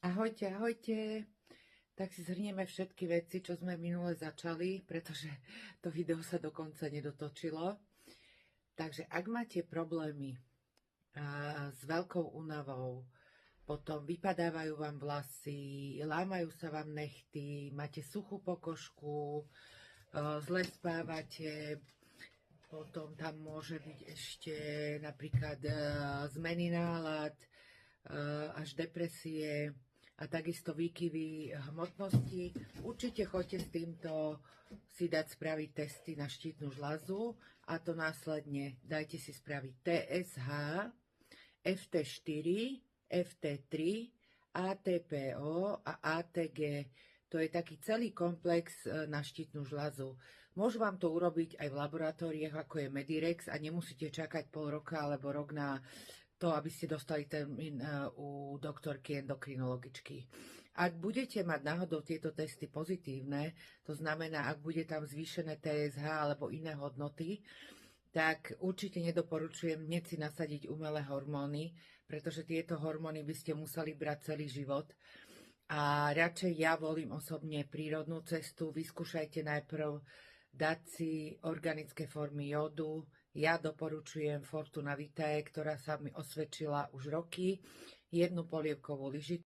Ahojte, ahojte. Tak si zhrnieme všetky veci, čo sme minule začali, pretože to video sa dokonca nedotočilo. Takže ak máte problémy s veľkou únavou, potom vypadávajú vám vlasy, lámajú sa vám nechty, máte suchú pokožku, zle spávate, potom tam môže byť ešte napríklad zmeny nálad, až depresie a takisto výkyvy hmotnosti. Určite choďte s týmto si dať spraviť testy na štítnu žľazu a to následne dajte si spraviť TSH, FT4, FT3, ATPO a ATG. To je taký celý komplex na štítnu žľazu. Môžu vám to urobiť aj v laboratóriách, ako je Medirex a nemusíte čakať pol roka alebo rok na to, aby ste dostali termín u doktorky endokrinologičky. Ak budete mať náhodou tieto testy pozitívne, to znamená, ak bude tam zvýšené TSH alebo iné hodnoty, tak určite nedoporučujem hneď si nasadiť umelé hormóny, pretože tieto hormóny by ste museli brať celý život. A radšej ja volím osobne prírodnú cestu. Vyskúšajte najprv dať si organické formy jódu. Ja doporučujem Fortuna Vitae, ktorá sa mi osvedčila už roky, jednu polievkovú lyžicu